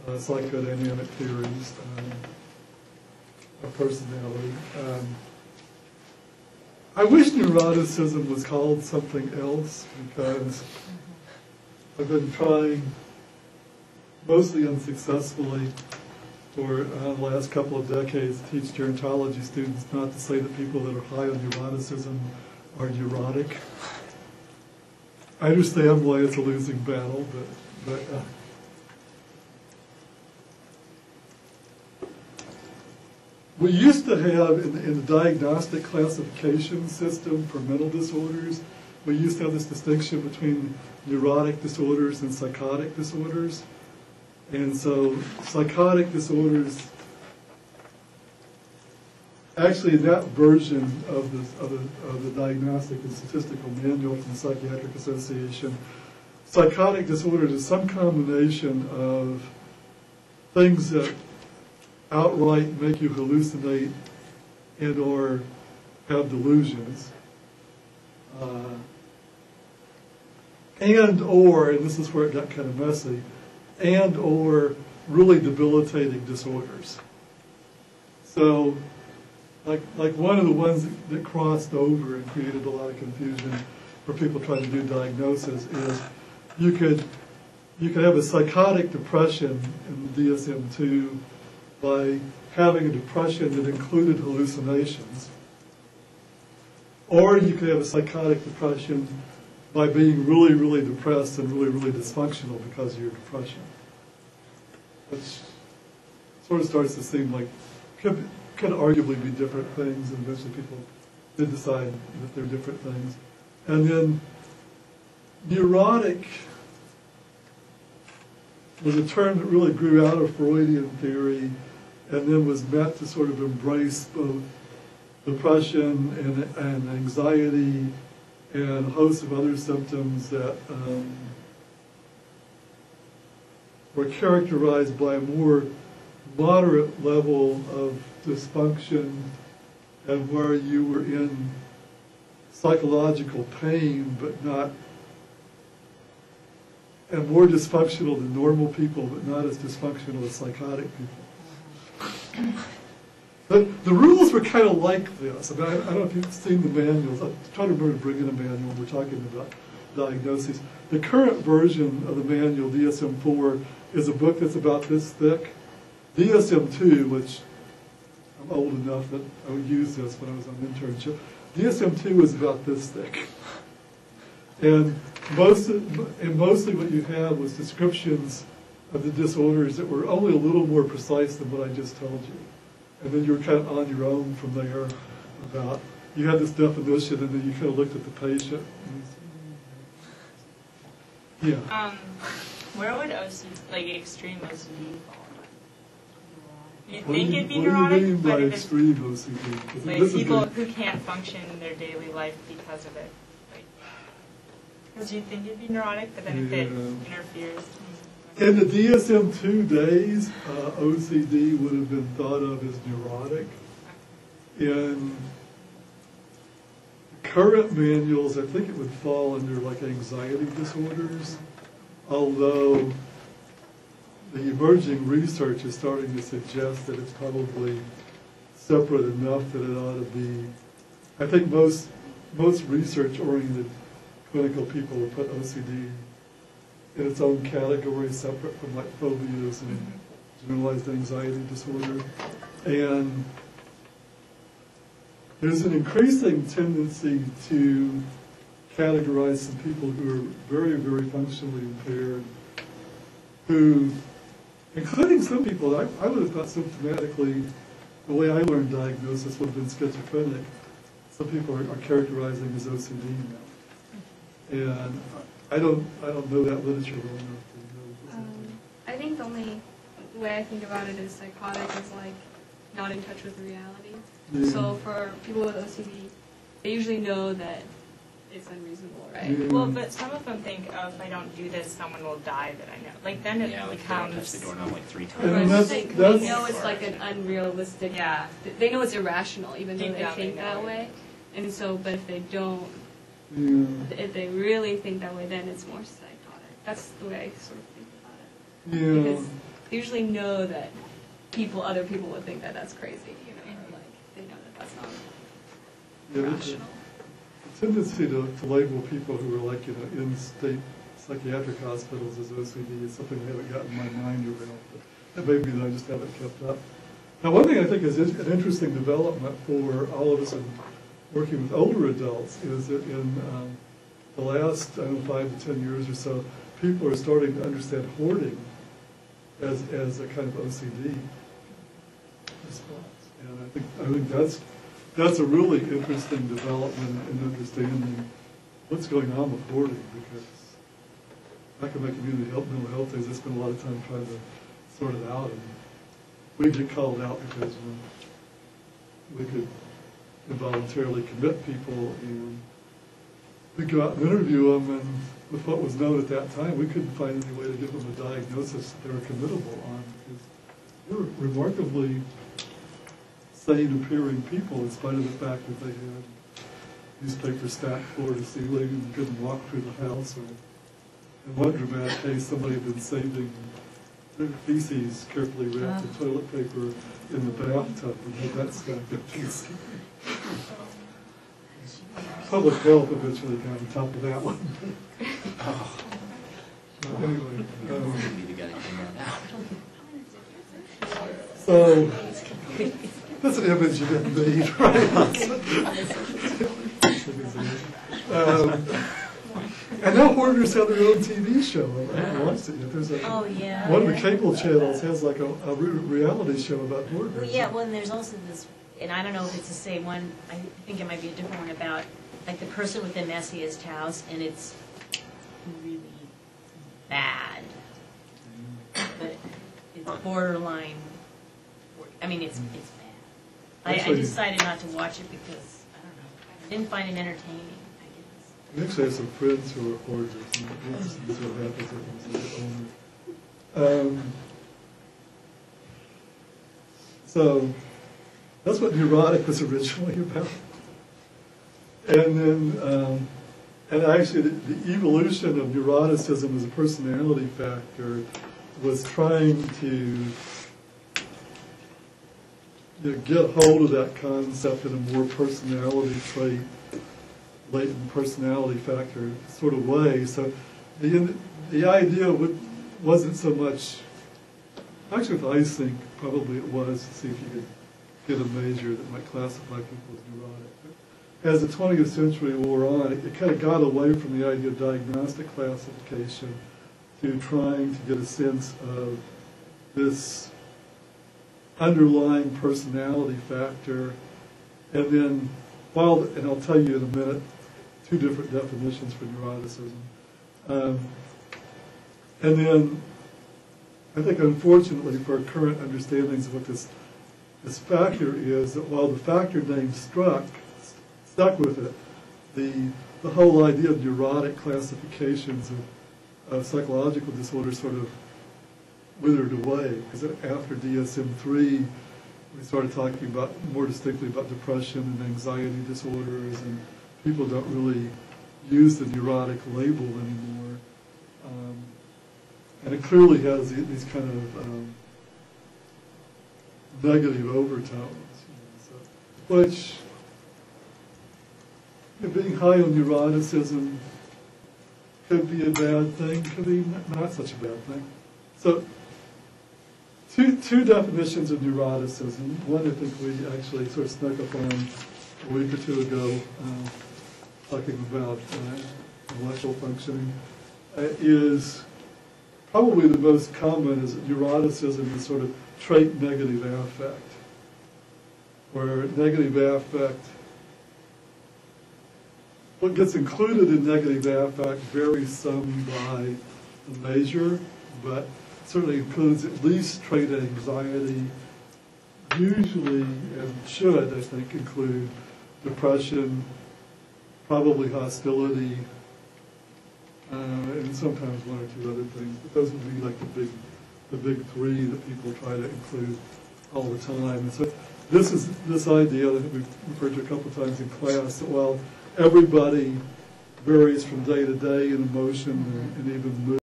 psychodynamic theories of personality. I wish neuroticism was called something else, because I've been trying, mostly unsuccessfully, for the last couple of decades to teach gerontology students not to say that people that are high on neuroticism are neurotic. I understand why it's a losing battle, but we used to have, in the diagnostic classification system for mental disorders, we used to have this distinction between neurotic disorders and psychotic disorders. And so psychotic disorders, actually in that version of the Diagnostic and Statistical Manual from the Psychiatric Association, psychotic disorders is some combination of things that outright make you hallucinate and or have delusions, and this is where it got kind of messy, and or really debilitating disorders. So, like one of the ones that crossed over and created a lot of confusion for people trying to do diagnosis is you could have a psychotic depression in the DSM-2 by having a depression that included hallucinations, or you could have a psychotic depression by being really, really depressed and really, really dysfunctional because of your depression. Which sort of starts to seem like could arguably be different things, and eventually people did decide that they're different things. And then neurotic was a term that really grew out of Freudian theory and then was meant to sort of embrace both depression and anxiety and a host of other symptoms that were characterized by a more moderate level of dysfunction and where you were in psychological pain, but not, and more dysfunctional than normal people, but not as dysfunctional as psychotic people. The rules were kind of like this. I mean, I don't know if you've seen the manuals. I'm trying to remember to bring in a manual when we're talking about diagnoses. The current version of the manual, DSM-4, is a book that's about this thick. DSM-2, which I'm old enough that I would use this when I was on internship, DSM-2 is about this thick. And mostly what you had was descriptions of the disorders that were only a little more precise than what I just told you. And then you were kind of on your own from there about, you had this definition and then you kind of looked at the patient. Yeah. Where would OCD, like extreme OCD fall? You What think do it'd be you neurotic, mean but by if it's extreme OCD? like people who can't function in their daily life because of it. Because you think it'd be neurotic, but then if it interferes. In the DSM-2 days, OCD would have been thought of as neurotic. In current manuals, I think it would fall under like anxiety disorders, although the emerging research is starting to suggest that it's probably separate enough that it ought to be. I think most research-oriented clinical people will put OCD in its own category, separate from like phobias and generalized anxiety disorder. And there's an increasing tendency to categorize some people who are very, very functionally impaired, who, including some people, I would have thought symptomatically, the way I learned diagnosis would have been schizophrenic. Some people are characterizing as OCD now. And I don't know that literature well enough to know. I think the only way I think about it is psychotic is like not in touch with reality. Yeah. So for people with OCD, they usually know that it's unreasonable, right? Yeah. Well, but some of them think, oh, if I don't do this, someone will die that I know. Like then it like becomes. they touch the doorknob like 3 And times. They that's- know it's like an unrealistic. Yeah. They know it's irrational, even though Deep they down think they know that it. way. And so, but if they don't, Yeah. if they really think that way, then it's more psychotic. That's the way I sort of think about it. Yeah. Because they usually know that other people would think that that's crazy, you know, like they know that that's not rational. The tendency to label people who are like, you know, in state psychiatric hospitals as OCD is something I haven't gotten my mind around, but that may be that I just haven't kept up. Now, one thing I think is an interesting development for all of us in working with older adults is that in the last, I don't know, 5 to 10 years or so, people are starting to understand hoarding as a kind of OCD response. And I think that's a really interesting development in understanding what's going on with hoarding, because back in my community mental health days, I spent a lot of time trying to sort it out, and we get called out because we could involuntarily commit people, and we'd go out and interview them, and with what was known at that time, we couldn't find any way to give them a diagnosis that they were committable on, because they were remarkably sane appearing people in spite of the fact that they had newspaper stacked floor to ceiling and couldn't walk through the house, or in one dramatic case, somebody had been saving their feces carefully wrapped in toilet paper in the bathtub and had that stacked up to the ceiling. Public health eventually got on top of that one. Anyway, so that's an image you didn't need, right? And now hoarders have their own TV show. I haven't watched it yet. There's one of the cable channels has like a reality show about hoarders. Well, yeah, well, and there's also this, and I don't know if it's the same one, I think it might be a different one, about like the person with the messiest house, and it's really bad. But it's borderline, I mean, it's bad. I decided not to watch it because, I don't know, I didn't find it entertaining. I actually have some friends who are hoarders, and this is what happens when you get older. So that's what neurotic was originally about. And then, and actually the evolution of neuroticism as a personality factor was trying to get hold of that concept in a more personality trait, latent personality factor sort of way. So the idea wasn't so much, actually with IceSync probably it was, to see if you could get a measure that might classify people as neurotic. As the 20th century wore on, it kind of got away from the idea of diagnostic classification to trying to get a sense of this underlying personality factor. And then, and I'll tell you in a minute, 2 different definitions for neuroticism. And then, I think unfortunately for our current understandings of what this factor is, that while the factor name stuck with it, the whole idea of neurotic classifications of psychological disorders sort of withered away, because after DSM-3, we started talking about more distinctly about depression and anxiety disorders, and people don't really use the neurotic label anymore. And it clearly has these kind of negative overtones, which, being high on neuroticism could be a bad thing, could be not such a bad thing. So, two definitions of neuroticism. One I think we actually sort of snuck up on a week or 2 ago, talking about intellectual functioning, is probably the most common is that neuroticism is sort of trait negative affect, where negative affect, what gets included in negative affect varies some by the measure, but certainly includes at least trait anxiety, usually, and should, I think, include depression, probably hostility, and sometimes 1 or 2 other things. But those would be like the big 3 that people try to include all the time. And so this idea that we've referred to a couple of times in class, that while everybody varies from day to day in emotion and even mood,